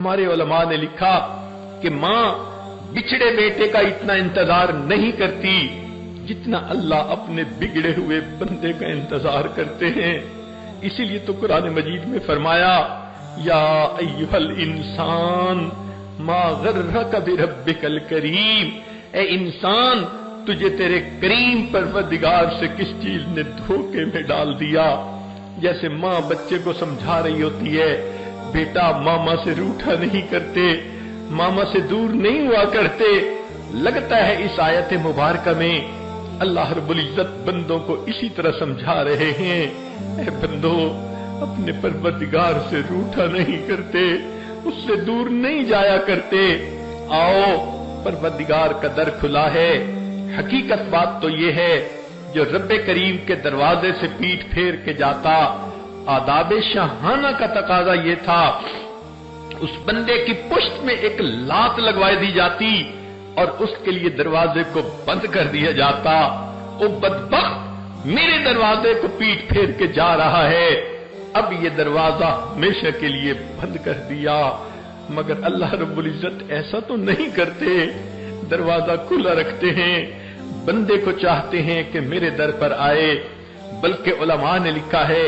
ہمارے علماء نے لکھا کہ ماں بچھڑے بیٹے کا اتنا انتظار نہیں کرتی جتنا اللہ اپنے بگڑے ہوئے بندے کا انتظار کرتے ہیں. اسی لیے تو قرآن مجید میں فرمایا یا ایھا الانسان ما غرک بربک الکریم، اے انسان تجھے تیرے کریم پروردگار سے کس چیز نے دھوکے میں ڈال دیا. جیسے ماں بچے کو سمجھا رہی ہوتی ہے، بیٹا ماما سے روٹھا نہیں کرتے، ماما سے دور نہیں ہوا کرتے. لگتا ہے اس آیت مبارکہ میں اللہ رب العزت بندوں کو اسی طرح سمجھا رہے ہیں، اے بندو اپنے پروردگار سے روٹھا نہیں کرتے، اس سے دور نہیں جایا کرتے. آؤ پروردگار کا در کھلا ہے. حقیقت بات تو یہ ہے جو رب کریم کے دروازے سے پیٹھ پھیر کے جاتا، آداب شاہانہ کا تقاضا یہ تھا اس بندے کی پشت میں ایک لات لگوائی دی جاتی اور اس کے لیے دروازے کو بند کر دیا جاتا. او بدبخت میرے دروازے کو پیٹھ پھیر کے جا رہا ہے، اب یہ دروازہ ہمیشہ کے لیے بند کر دیا. مگر اللہ رب العزت ایسا تو نہیں کرتے، دروازہ کھلا رکھتے ہیں، بندے کو چاہتے ہیں کہ میرے در پر آئے. بلکہ علماء نے لکھا ہے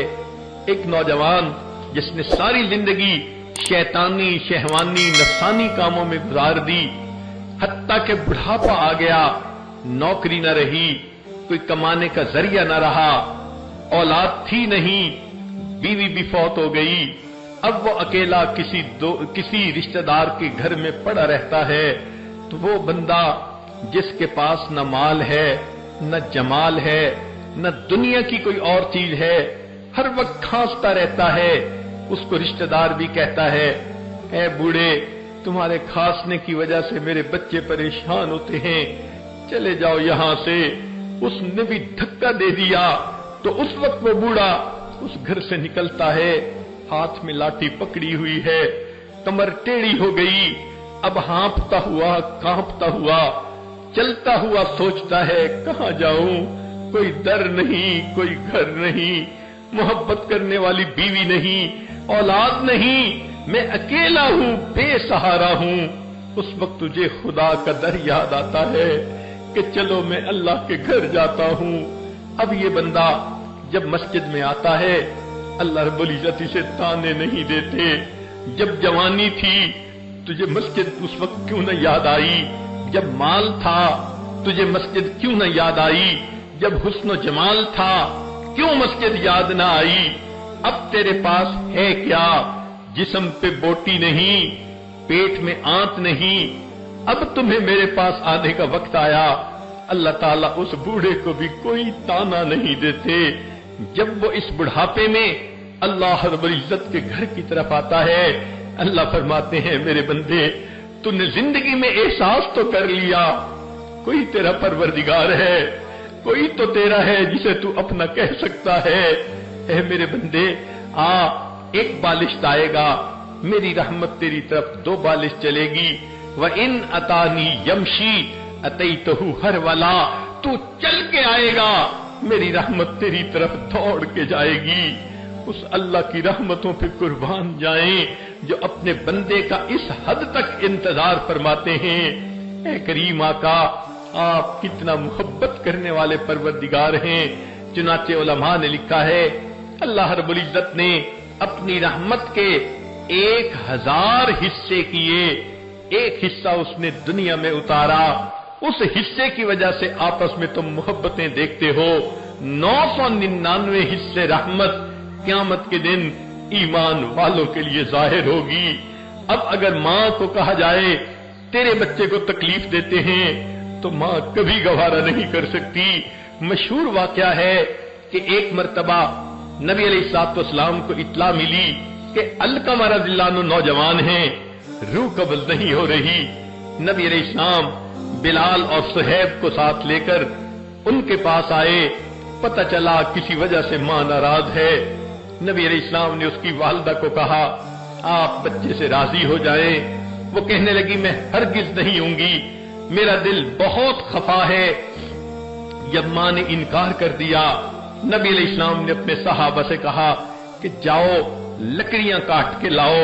ایک نوجوان جس نے ساری زندگی شیطانی شہوانی نفسانی کاموں میں گزار دی، حتیٰ کہ بڑھاپا آ گیا، نوکری نہ رہی، کوئی کمانے کا ذریعہ نہ رہا، اولاد تھی نہیں، بیوی بھی فوت ہو گئی. اب وہ اکیلا کسی رشتہ دار کے گھر میں پڑا رہتا ہے. تو وہ بندہ جس کے پاس نہ مال ہے نہ جمال ہے نہ دنیا کی کوئی اور چیز ہے، ہر وقت کھانستا رہتا ہے. اس کو رشتہ دار بھی کہتا ہے اے بوڑھے تمہارے کھانسنے کی وجہ سے میرے بچے پریشان ہوتے ہیں، چلے جاؤ یہاں سے. اس نے بھی دھکا دے دیا تو اس وقت وہ بوڑھا اس گھر سے نکلتا ہے، ہاتھ میں لاٹھی پکڑی ہوئی ہے، کمر ٹیڑھی ہو گئی، اب ہانپتا ہوا کانپتا ہوا چلتا ہوا سوچتا ہے کہاں جاؤں، کوئی در نہیں، کوئی گھر نہیں، محبت کرنے والی بیوی نہیں، اولاد نہیں، میں اکیلا ہوں، بے سہارا ہوں. اس وقت تجھے خدا کا در یاد آتا ہے کہ چلو میں اللہ کے گھر جاتا ہوں. اب یہ بندہ جب مسجد میں آتا ہے اللہ رب العزت اسے تانے نہیں دیتے. جب جوانی تھی تجھے مسجد اس وقت کیوں نہ یاد آئی؟ جب مال تھا تجھے مسجد کیوں نہ یاد آئی؟ جب حسن و جمال تھا کیوں مسجد یاد نہ آئی؟ اب تیرے پاس ہے کیا؟ جسم پہ بوٹی نہیں، پیٹ میں آنت نہیں، اب تمہیں میرے پاس آنے کا وقت آیا. اللہ تعالیٰ اس بوڑھے کو بھی کوئی تانا نہیں دیتے. جب وہ اس بڑھاپے میں اللہ رب العزت کے گھر کی طرف آتا ہے، اللہ فرماتے ہیں میرے بندے تو نے زندگی میں احساس تو کر لیا کوئی تیرا پروردگار ہے، کوئی تو تیرا ہے جسے تو اپنا کہہ سکتا ہے. اے میرے بندے آ، ایک بالشت آئے گا، میری رحمت تیری طرف 2 بالشت چلے گی. وَإِنْ أَتَانِي يَمْشِي أَتَيْتُهُ هَرْوَلًا، تو چل کے آئے گا میری رحمت تیری طرف دوڑ کے جائے گی. اس اللہ کی رحمتوں پہ قربان جائیں جو اپنے بندے کا اس حد تک انتظار فرماتے ہیں. اے کریم آقا آپ کتنا محبت کرنے والے پروردگار ہیں. چنانچہ علماء نے لکھا ہے اللہ رب العزت نے اپنی رحمت کے 1000 حصے کیے، ایک حصہ اس نے دنیا میں اتارا. اس حصے کی وجہ سے آپس میں تم محبتیں دیکھتے ہو. 999 حصے رحمت قیامت کے دن ایمان والوں کے لیے ظاہر ہوگی. اب اگر ماں کو کہا جائے تیرے بچے کو تکلیف دیتے ہیں تو ماں کبھی گوارا نہیں کر سکتی. مشہور واقعہ ہے کہ ایک مرتبہ نبی علیہ الصلوۃ والسلام کو اطلاع ملی کہ علقمہ رضی اللہ عنہ نوجوان ہیں، روح قبض نہیں ہو رہی. نبی علیہ السلام بلال اور صہیب کو ساتھ لے کر ان کے پاس آئے. پتہ چلا کسی وجہ سے ماں ناراض ہے. نبی علیہ السلام نے اس کی والدہ کو کہا آپ بچے سے راضی ہو جائیں. وہ کہنے لگی میں ہرگز نہیں ہوں گی، میرا دل بہت خفا ہے. جب ماں نے انکار کر دیا نبی علیہ السلام نے اپنے صحابہ سے کہا کہ جاؤ لکڑیاں کاٹ کے لاؤ.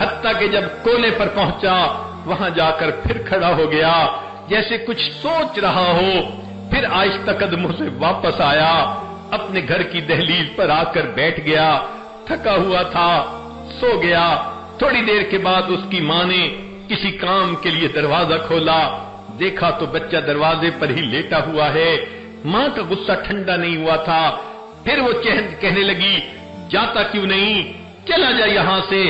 حتیٰ کہ جب کونے پر پہنچا وہاں جا کر پھر کھڑا ہو گیا جیسے کچھ سوچ رہا ہو، پھر آہستہ قدموں سے واپس آیا، اپنے گھر کی دہلیز پر آ کر بیٹھ گیا، تھکا ہوا تھا، سو گیا۔ تھوڑی دیر کے بعد اس کی ماں نے کسی کام کے لیے دروازہ کھولا، دیکھا تو بچہ دروازے پر ہی لیٹا ہوا ہے۔ ماں کا غصہ ٹھنڈا نہیں ہوا تھا، پھر وہ کہنے لگی جاتا کیوں نہیں، چلا جا یہاں سے،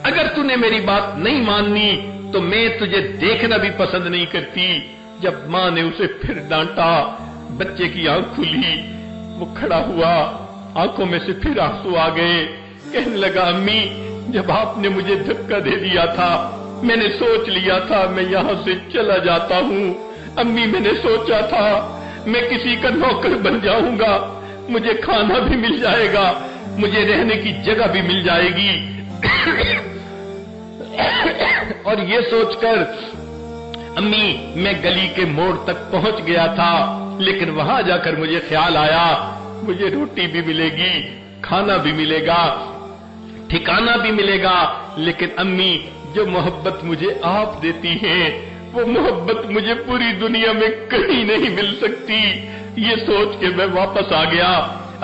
اگر تو نے میری بات نہیں ماننی تو میں تجھے دیکھنا بھی پسند نہیں کرتی۔ جب ماں نے اسے پھر ڈانٹا، بچے کی آنکھ کھلی، وہ کھڑا ہوا، آنکھوں میں سے پھر آنسو آ گئے، کہنے لگا امی جب آپ نے مجھے دھکا دے دیا تھا میں نے سوچ لیا تھا میں یہاں سے چلا جاتا ہوں، امی میں نے سوچا تھا میں کسی کا نوکر بن جاؤں گا، مجھے کھانا بھی مل جائے گا، مجھے رہنے کی جگہ بھی مل جائے گی۔ اور یہ سوچ کر امی میں گلی کے موڑ تک پہنچ گیا تھا، لیکن وہاں جا کر مجھے خیال آیا مجھے روٹی بھی ملے گی، کھانا بھی ملے گا، ٹھکانہ بھی ملے گا، لیکن امی جو محبت مجھے آپ دیتی ہیں وہ محبت مجھے پوری دنیا میں کہیں نہیں مل سکتی۔ یہ سوچ کے میں واپس آ گیا،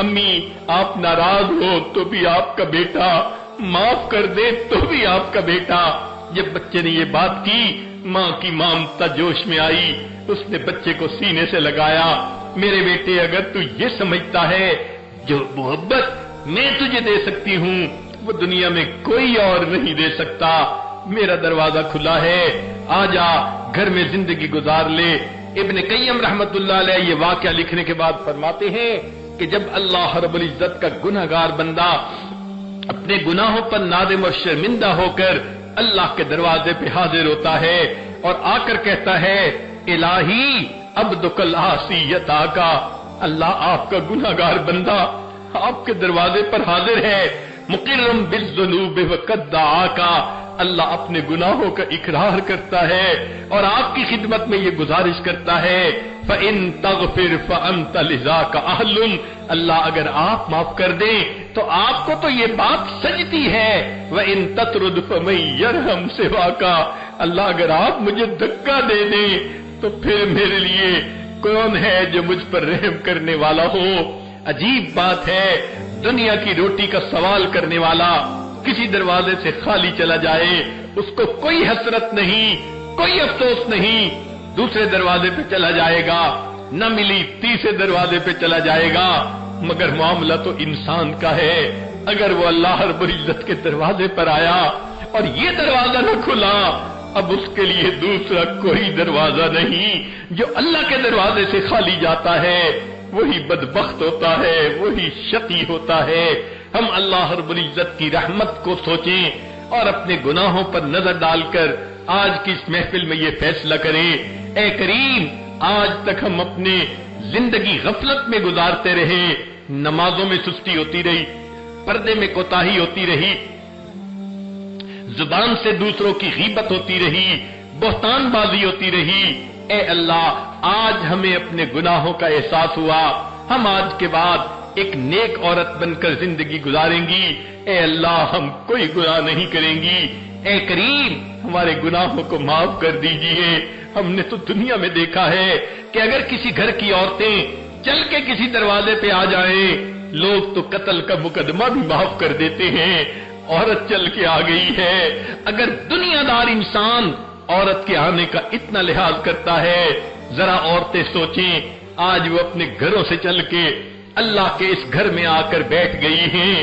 امی آپ ناراض ہو تو بھی آپ کا بیٹا، معاف کر دے تو بھی آپ کا بیٹا۔ جب بچے نے یہ بات کی ماں کی ممتا جوش میں آئی، اس نے بچے کو سینے سے لگایا، میرے بیٹے اگر تو یہ سمجھتا ہے جو محبت میں تجھے دے سکتی ہوں وہ دنیا میں کوئی اور نہیں دے سکتا، میرا دروازہ کھلا ہے، آ جا گھر میں زندگی گزار لے۔ ابن قیم رحمت اللہ علیہ یہ واقعہ لکھنے کے بعد فرماتے ہیں کہ جب اللہ رب العزت کا گنہگار بندہ اپنے گناہوں پر نادم اور شرمندہ ہو کر اللہ کے دروازے پہ حاضر ہوتا ہے اور آ کر کہتا ہے الہی عبدک العاصی یتاکا، اللہ آپ کا گنہگار بندہ آپ کے دروازے پر حاضر ہے، مقرم بالذنوب وقد دعاکا، اللہ اپنے گناہوں کا اقرار کرتا ہے اور آپ کی خدمت میں یہ گزارش کرتا ہے فَإِن تَغْفِرْ فَأَنْتَ لِذَاكَ أَهْلٌ، اللہ اگر آپ معاف کر دیں تو آپ کو تو یہ بات سجتی ہے، وَإِن تَطْرُدْ فَمَن يَرْحَمْ سِوَاكَ، اللہ اگر آپ مجھے دھکا دے دیں تو پھر میرے لیے کون ہے جو مجھ پر رحم کرنے والا ہو۔ عجیب بات ہے، دنیا کی روٹی کا سوال کرنے والا کسی دروازے سے خالی چلا جائے اس کو کوئی حسرت نہیں، کوئی افسوس نہیں، دوسرے دروازے پہ چلا جائے گا، نہ ملی تیسرے دروازے پہ چلا جائے گا، مگر معاملہ تو انسان کا ہے، اگر وہ اللہ رب العزت کے دروازے پر آیا اور یہ دروازہ نہ کھلا اب اس کے لیے دوسرا کوئی دروازہ نہیں۔ جو اللہ کے دروازے سے خالی جاتا ہے وہی بدبخت ہوتا ہے، وہی شقی ہوتا ہے۔ ہم اللہ رب العزت کی رحمت کو سوچیں اور اپنے گناہوں پر نظر ڈال کر آج کی اس محفل میں یہ فیصلہ کریں اے کریم آج تک ہم اپنے زندگی غفلت میں گزارتے رہے، نمازوں میں سستی ہوتی رہی، پردے میں کوتاہی ہوتی رہی، زبان سے دوسروں کی غیبت ہوتی رہی، بہتان بازی ہوتی رہی، اے اللہ آج ہمیں اپنے گناہوں کا احساس ہوا، ہم آج کے بعد ایک نیک عورت بن کر زندگی گزاریں گی، اے اللہ ہم کوئی گناہ نہیں کریں گی، اے کریم ہمارے گناہوں کو معاف کر دیجئے۔ ہم نے تو دنیا میں دیکھا ہے کہ اگر کسی گھر کی عورتیں چل کے کسی دروازے پہ آ جائیں لوگ تو قتل کا مقدمہ بھی معاف کر دیتے ہیں، عورت چل کے آ گئی ہے۔ اگر دنیا دار انسان عورت کے آنے کا اتنا لحاظ کرتا ہے، ذرا عورتیں سوچیں آج وہ اپنے گھروں سے چل کے اللہ کے اس گھر میں آ کر بیٹھ گئی ہیں۔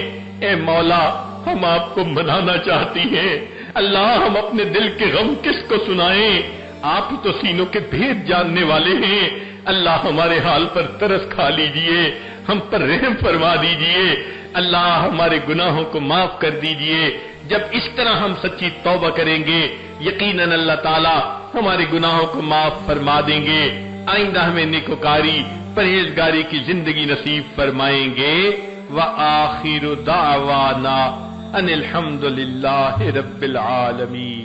اے مولا ہم آپ کو منانا چاہتی ہیں، اللہ ہم اپنے دل کے غم کس کو سنائیں، آپ ہی تو سینوں کے بھید جاننے والے ہیں، اللہ ہمارے حال پر ترس کھا لیجئے، ہم پر رحم فرما دیجئے، اللہ ہمارے گناہوں کو معاف کر دیجئے۔ جب اس طرح ہم سچی توبہ کریں گے یقیناً اللہ تعالی ہمارے گناہوں کو معاف فرما دیں گے، آئندہ ہمیں نیکوکاری پرہیزگاری کی زندگی نصیب فرمائیں گے۔ وآخر دعوانا ان الحمد للہ رب العالمین۔